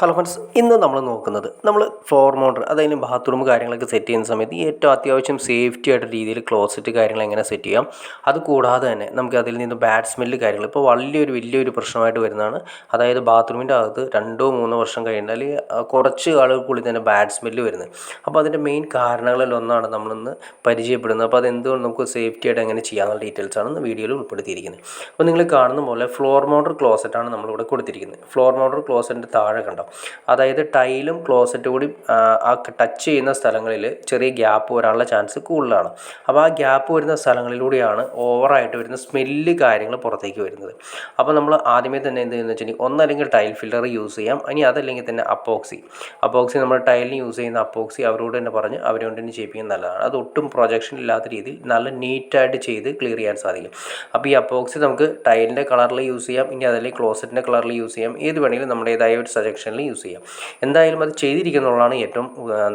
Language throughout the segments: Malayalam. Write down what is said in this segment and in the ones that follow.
ഹലോ ഫ്രണ്ട്സ്, ഇന്ന് നമ്മൾ നോക്കുന്നത് നമ്മൾ ഫ്ലോർ മൗണ്ടർ അതായത് ബാത്റൂം കാര്യങ്ങളൊക്കെ സെറ്റ് ചെയ്യുന്ന സമയത്ത് ഏറ്റവും അത്യാവശ്യം സേഫ്റ്റി ആയിട്ട് രീതിയിൽ ക്ലോസറ്റ് കാര്യങ്ങൾ എങ്ങനെ സെറ്റ് ചെയ്യാം. അതുകൂടാതെ തന്നെ നമുക്ക് അതിൽ നിന്ന് ബാഡ് സ്മെല്ല് കാര്യങ്ങൾ ഇപ്പോൾ വലിയൊരു പ്രശ്നമായിട്ട് വരുന്നതാണ്. അതായത് ബാത്റൂമിൻ്റെ അകത്ത് 2-3 വർഷം കഴിഞ്ഞാൽ കുറച്ച് ആളുകൾക്കുള്ളിൽ തന്നെ ബാഡ് സ്മെല്ല് വരുന്നത്. അപ്പോൾ അതിൻ്റെ മെയിൻ കാരണങ്ങളിലൊന്നാണ് നമ്മളിന്ന് പരിചയപ്പെടുന്നത്. അപ്പോൾ അതെന്തുകൊണ്ട് നമുക്ക് സേഫ്റ്റി ആയിട്ട് എങ്ങനെ ചെയ്യാമെന്നുള്ള ഡീറ്റെയിൽസാണ് വീഡിയോയിൽ ഉൾപ്പെടുത്തിയിരിക്കുന്നത്. അപ്പോൾ നിങ്ങൾ കാണുന്ന പോലെ ഫ്ലോർ മൗണ്ടർ ക്ലോസറ്റാണ് നമ്മളിവിടെ കൊടുത്തിരിക്കുന്നത്. ഫ്ലോർ മൗണ്ടർ ക്ലോസറ്റിൻ്റെ താഴെ കണ്ടോ, അതായത് ടൈലും ക്ലോസറ്റും കൂടി ആ ടച്ച് ചെയ്യുന്ന സ്ഥലങ്ങളിൽ ചെറിയ ഗ്യാപ്പ് വരാനുള്ള ചാൻസ് കൂടുതലാണ്. അപ്പോൾ ആ ഗ്യാപ്പ് വരുന്ന സ്ഥലങ്ങളിലൂടെയാണ് ഓവറായിട്ട് വരുന്ന സ്മെല്ല് കാര്യങ്ങൾ പുറത്തേക്ക് വരുന്നത്. അപ്പോൾ നമ്മൾ ആദ്യമേ തന്നെ എന്ത് ചെയ്യുന്നത് വെച്ചിട്ടുണ്ടെങ്കിൽ ഒന്നല്ലെങ്കിൽ ടൈൽ ഫില്ലർ യൂസ് ചെയ്യാം, ഇനി അതല്ലെങ്കിൽ തന്നെ അപ്പോക്സി നമ്മൾ ടൈലിന് യൂസ് ചെയ്യുന്ന അപ്പോക്സി അവരോട് തന്നെ പറഞ്ഞ് അവരോട് തന്നെ ചെയ്യിപ്പിക്കുന്നത് നല്ലതാണ്. അത് ഒട്ടും പ്രൊജക്ഷൻ ഇല്ലാത്ത രീതിയിൽ നല്ല നീറ്റായിട്ട് ചെയ്ത് ക്ലിയർ ചെയ്യാൻ സാധിക്കും. അപ്പോൾ ഈ അപ്പോക്സി നമുക്ക് ടൈലിൻ്റെ കളറിൽ യൂസ് ചെയ്യാം, ഇനി അതല്ലെങ്കിൽ ക്ലോസറ്റിൻ്റെ കളറിൽ യൂസ് ചെയ്യാം, ഏത് വേണമെങ്കിലും നമ്മുടേതായ ഒരു സജഷനിൽ യൂസ് ചെയ്യാം. എന്തായാലും അത് ചെയ്തിരിക്കുന്നതാണ് ഏറ്റവും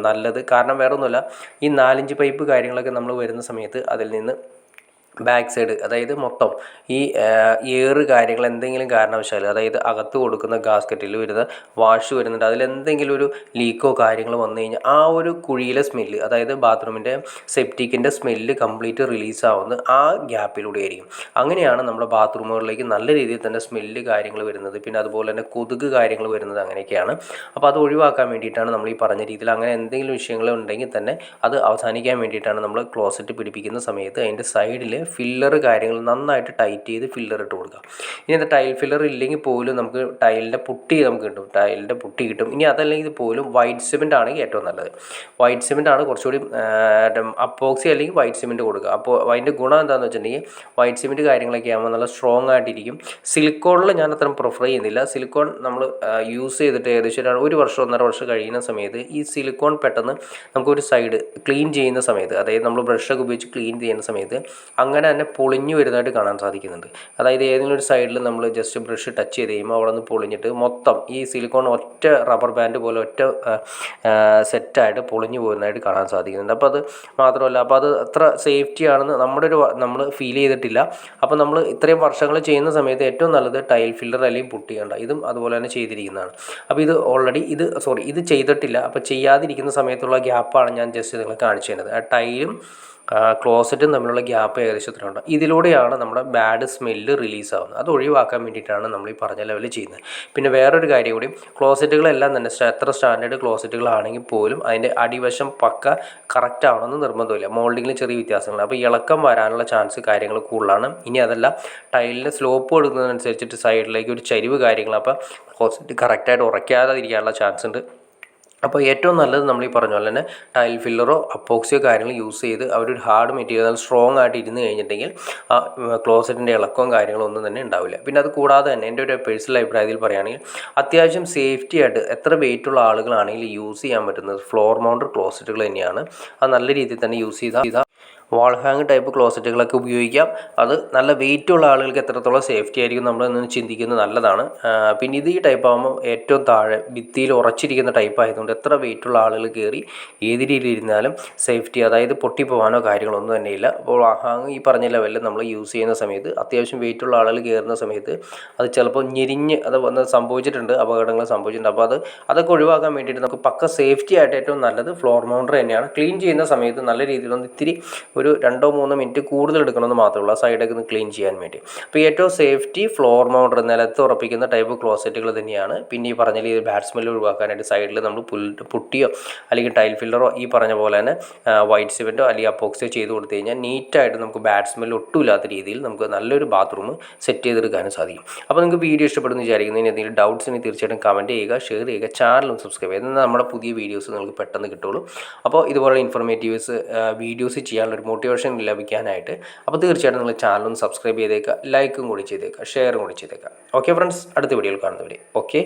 നല്ലത്. കാരണം വേറെ ഒന്നുമില്ല, ഈ 4-5 പൈപ്പ് കാര്യങ്ങളൊക്കെ നമ്മൾ വരുന്ന സമയത്ത് അതിൽ നിന്ന് ബാക്ക് സൈഡ് അതായത് മൊത്തം ഈ എയർ കാര്യങ്ങൾ എന്തെങ്കിലും കാരണവശാൽ അതായത് അകത്ത് കൊടുക്കുന്ന ഗാസ്കറ്റിൽ വരുന്ന വാഷ് വരുന്നുണ്ട്, അതിലെന്തെങ്കിലും ഒരു ലീക്കോ കാര്യങ്ങളോ വന്നു കഴിഞ്ഞാൽ ആ ഒരു കുഴിയിലെ സ്മെല്ല്, അതായത് ബാത്റൂമിൻ്റെ സെപ്റ്റിക്കിൻ്റെ സ്മെല്ല് കംപ്ലീറ്റ് റിലീസാവുന്നത് ആ ഗ്യാപ്പിലൂടെ ആയിരിക്കും. അങ്ങനെയാണ് നമ്മുടെ ബാത്റൂമുകളിലേക്ക് നല്ല രീതിയിൽ തന്നെ സ്മെല്ല് കാര്യങ്ങൾ വരുന്നത്. പിന്നെ അതുപോലെ തന്നെ കൊതുക് കാര്യങ്ങൾ വരുന്നത് അങ്ങനെയൊക്കെയാണ്. അപ്പോൾ അത് ഒഴിവാക്കാൻ വേണ്ടിയിട്ടാണ് നമ്മൾ ഈ പറഞ്ഞ രീതിയിൽ അങ്ങനെ എന്തെങ്കിലും വിഷയങ്ങൾ ഉണ്ടെങ്കിൽ തന്നെ അത് അവസാനിക്കാൻ വേണ്ടിയിട്ടാണ് നമ്മൾ ക്ലോസറ്റ് പിടിപ്പിക്കുന്ന സമയത്ത് അതിൻ്റെ സൈഡിൽ ഫില്ലർ കാര്യങ്ങൾ നന്നായിട്ട് ടൈറ്റ് ചെയ്ത് ഫില്ലർ ഇട്ട് കൊടുക്കുക. ഇനി അത് ടൈൽ ഫില്ലർ ഇല്ലെങ്കിൽ പോലും നമുക്ക് ടൈലിൻ്റെ പുട്ടി കിട്ടും. ഇനി അതല്ലെങ്കിൽ പോലും വൈറ്റ് സിമെൻ്റ് ആണെങ്കിൽ ഏറ്റവും നല്ലത്. വൈറ്റ് സിമെൻ്റ് ആണ് കുറച്ചുകൂടി അപ്പോക്സി അല്ലെങ്കിൽ വൈറ്റ് സിമെൻ്റ് കൊടുക്കുക. അപ്പോൾ അതിൻ്റെ ഗുണം എന്താണെന്ന് വെച്ചിട്ടുണ്ടെങ്കിൽ വൈറ്റ് സിമെൻറ്റ് കാര്യങ്ങളൊക്കെ ആകുമ്പോൾ നല്ല സ്ട്രോങ് ആയിട്ടിരിക്കും. സിലിക്കോണിൽ ഞാൻ അത്ര പ്രിഫർ ചെയ്യുന്നില്ല. സിലിക്കോൺ നമ്മൾ യൂസ് ചെയ്തിട്ട് ഏകദേശം 1 വർഷം 1.5 വർഷം കഴിയുന്ന സമയത്ത് ഈ സിലിക്കോൺ പെട്ടെന്ന് നമുക്കൊരു സൈഡ് ക്ലീൻ ചെയ്യുന്ന സമയത്ത്, അതായത് നമ്മൾ ബ്രഷൊക്കെ ഉപയോഗിച്ച് ക്ലീൻ ചെയ്യുന്ന സമയത്ത് അങ്ങനെ തന്നെ പൊളിഞ്ഞു വരുന്നതായിട്ട് കാണാൻ സാധിക്കുന്നുണ്ട്. അതായത് ഏതെങ്കിലും ഒരു സൈഡിൽ നമ്മൾ ജസ്റ്റ് ബ്രഷ് ടച്ച് ചെയ്ത് കഴിയുമ്പോൾ അവിടെ നിന്ന് പൊളിഞ്ഞിട്ട് മൊത്തം ഈ സിലിക്കോൺ ഒറ്റ റബ്ബർ ബാൻഡ് പോലെ ഒറ്റ സെറ്റായിട്ട് പൊളിഞ്ഞു പോകുന്നതായിട്ട് കാണാൻ സാധിക്കുന്നുണ്ട്. അപ്പോൾ അത് മാത്രമല്ല, അപ്പോൾ അത് അത്ര സേഫ്റ്റി ആണെന്ന് നമ്മൾ ഫീൽ ചെയ്തിട്ടില്ല. അപ്പോൾ നമ്മൾ ഇത്രയും വർഷങ്ങൾ ചെയ്യുന്ന സമയത്ത് ഏറ്റവും നല്ലത് ടൈൽ ഫില്ലർ അല്ലെങ്കിൽ പുട്ടി കണ്ട ഇതും അതുപോലെ തന്നെ ചെയ്തിരിക്കുന്നതാണ്. അപ്പോൾ ഇത് ഓൾറെഡി ഇത് ചെയ്തിട്ടില്ല. അപ്പോൾ ചെയ്യാതിരിക്കുന്ന സമയത്തുള്ള ഗ്യാപ്പാണ് ഞാൻ ജസ്റ്റ് നിങ്ങളെ കാണിച്ചു തരുന്നത്. ആ ടൈലും ക്ലോസറ്റും തമ്മിലുള്ള ഗ്യാപ്പ് ഏകദേശം ഇത്ര ഉണ്ട്. ഇതിലൂടെയാണ് നമ്മുടെ ബാഡ് സ്മെല്ല് റിലീസാവുന്നത്. അത് ഒഴിവാക്കാൻ വേണ്ടിയിട്ടാണ് നമ്മൾ ഈ പറഞ്ഞ ലെവലിൽ ചെയ്യുന്നത്. പിന്നെ വേറൊരു കാര്യം കൂടി, ക്ലോസറ്റുകളെല്ലാം തന്നെ എത്ര സ്റ്റാൻഡേർഡ് ക്ലോസറ്റുകളാണെങ്കിൽ പോലും അതിൻ്റെ അടിവശം പക്ക കറക്റ്റ് ആവണമെന്ന് നിർബന്ധമില്ല. മോൾഡിങ്ങിൽ ചെറിയ വ്യത്യാസങ്ങൾ, അപ്പോൾ ഇളക്കം വരാനുള്ള ചാൻസ് കാര്യങ്ങൾ കൂടുതലാണ്. ഇനി അതല്ല, ടൈലിൻ്റെ സ്ലോപ്പ് കൊടുക്കുന്നതനുസരിച്ചിട്ട് സൈഡിലേക്ക് ഒരു ചരിവ് കാര്യങ്ങൾ, അപ്പോൾ ക്ലോസറ്റ് കറക്റ്റായിട്ട് ഉറയ്ക്കാതെ ഇരിക്കാനുള്ള ചാൻസ് ഉണ്ട്. അപ്പോൾ ഏറ്റവും നല്ലത് നമ്മൾ ഈ പറഞ്ഞ പോലെ തന്നെ ടൈൽ ഫില്ലറോ അപ്പോക്സിയോ കാര്യങ്ങൾ യൂസ് ചെയ്ത് അവരൊരു ഹാർഡ് മെറ്റീരിയൽ സ്ട്രോങ് ആയിട്ട് ഇരുന്ന് കഴിഞ്ഞിട്ടുണ്ടെങ്കിൽ ആ ക്ലോസറ്റിൻ്റെ ഇളക്കവും കാര്യങ്ങളും ഒന്നും തന്നെ ഉണ്ടാവില്ല. പിന്നെ അത് കൂടാതെ തന്നെ എൻ്റെ ഒരു പേഴ്സണൽ അഭിപ്രായത്തിൽ പറയുകയാണെങ്കിൽ അത്യാവശ്യം സേഫ്റ്റി ആയിട്ട് എത്ര വെയിറ്റുള്ള ആളുകളാണെങ്കിൽ യൂസ് ചെയ്യാൻ പറ്റുന്നത് ഫ്ലോർ മൗണ്ടർ ക്ലോസറ്റുകൾ തന്നെയാണ്. അത് നല്ല രീതിയിൽ തന്നെ യൂസ് ചെയ്താൽ വാൾ ഹാങ് ടൈപ്പ് ക്ലോസറ്റുകളൊക്കെ ഉപയോഗിക്കാം. അത് നല്ല വെയിറ്റുള്ള ആളുകൾക്ക് എത്രത്തോളം സേഫ്റ്റി ആയിരിക്കും നമ്മളെന്ന് ചിന്തിക്കുന്നത് നല്ലതാണ്. പിന്നെ ഈ ടൈപ്പ് ആകുമ്പോൾ ഏറ്റവും താഴെ ഭിത്തിയിൽ ഉറച്ചിരിക്കുന്ന ടൈപ്പ് ആയതുകൊണ്ട് എത്ര വെയിറ്റുള്ള ആളുകൾ കയറി ഏത് രീതിയിൽ ഇരുന്നാലും സേഫ്റ്റി, അതായത് പൊട്ടിപ്പോകാനോ കാര്യങ്ങളൊന്നും തന്നെയില്ല. അപ്പോൾ വാൾ ഹാങ് ഈ പറഞ്ഞ ലെവലിൽ നമ്മൾ യൂസ് ചെയ്യുന്ന സമയത്ത് അത്യാവശ്യം വെയിറ്റുള്ള ആളുകൾ കയറുന്ന സമയത്ത് അത് ചിലപ്പോൾ ഞെരിഞ്ഞ് അത് വന്ന് സംഭവിച്ചിട്ടുണ്ട്, അപകടങ്ങൾ സംഭവിച്ചിട്ടുണ്ട്. അപ്പോൾ അതൊക്കെ ഒഴിവാക്കാൻ വേണ്ടിയിട്ട് നമുക്ക് പക്ക സേഫ്റ്റി ആയിട്ട് ഏറ്റവും നല്ലത് ഫ്ലോർ മൗണ്ടർ തന്നെയാണ്. ക്ലീൻ ചെയ്യുന്ന സമയത്ത് നല്ല രീതിയിലൊന്ന് ഇത്തിരി ഒരു 2-3 മിനിറ്റ് കൂടുതൽ എടുക്കണമെന്ന് മാത്രമേ ഉള്ളൂ സൈഡൊക്കെ ഒന്ന് ക്ലീൻ ചെയ്യാൻ വേണ്ടി. അപ്പോൾ ഏറ്റവും സേഫ്റ്റി ഫ്ലോർ മൗണ്ടർ നിലത്ത് ഉറപ്പിക്കുന്ന ടൈപ്പ് ക്ലോസറ്റുകൾ തന്നെയാണ്. പിന്നെ ഈ പറഞ്ഞ ഈ ബാഡ് സ്മെല്ല് ഒഴിവാക്കാനായിട്ട് സൈഡിൽ നമ്മൾ പുട്ടിയോ അല്ലെങ്കിൽ ടൈൽ ഫില്ലറോ ഈ പറഞ്ഞ പോലെ തന്നെ വൈറ്റ് സിമെൻറ്റോ അല്ലെങ്കിൽ അപ്പോക്സിയോ ചെയ്ത് കൊടുത്തു കഴിഞ്ഞാൽ നീറ്റായിട്ട് നമുക്ക് ബാഡ് സ്മെല്ല് ഒട്ടുമില്ലാത്ത രീതിയിൽ നമുക്ക് നല്ലൊരു ബാത്റൂം സെറ്റ് ചെയ്തെടുക്കാനും സാധിക്കും. അപ്പോൾ നിങ്ങൾക്ക് വീഡിയോ ഇഷ്ടപ്പെടുന്നു വിചാരിക്കുന്നു. ഇനി എന്തെങ്കിലും ഡൗട്ട്സ് ഉണ്ടെങ്കിൽ തീർച്ചയായിട്ടും കമൻറ്റ് ചെയ്യുക, ഷെയർ ചെയ്യുക, ചാനലും സബ്സ്ക്രൈബ് ചെയ്യുക. എന്നാൽ നമ്മുടെ പുതിയ വീഡിയോസ് നിങ്ങൾക്ക് പെട്ടെന്ന് കിട്ടുള്ളൂ. അപ്പോൾ ഇതുപോലെ ഇൻഫോർമേറ്റീവ്സ് വീഡിയോസ് ചെയ്യാനുള്ളൊരു മോട്ടിവേഷൻ ലഭിക്കാനായിട്ട് അപ്പോൾ തീർച്ചയായിട്ടും നിങ്ങൾ ചാനലൊന്ന് സബ്സ്ക്രൈബ് ചെയ്തേക്കുക, ലൈക്കും കൂടി ചെയ്തേക്കുക, ഷെയറും കൂടി ചെയ്തേക്കുക. ഓക്കെ ഫ്രണ്ട്സ്, അടുത്ത വീഡിയോയിൽ കാണുന്നവരെ ഓക്കെ.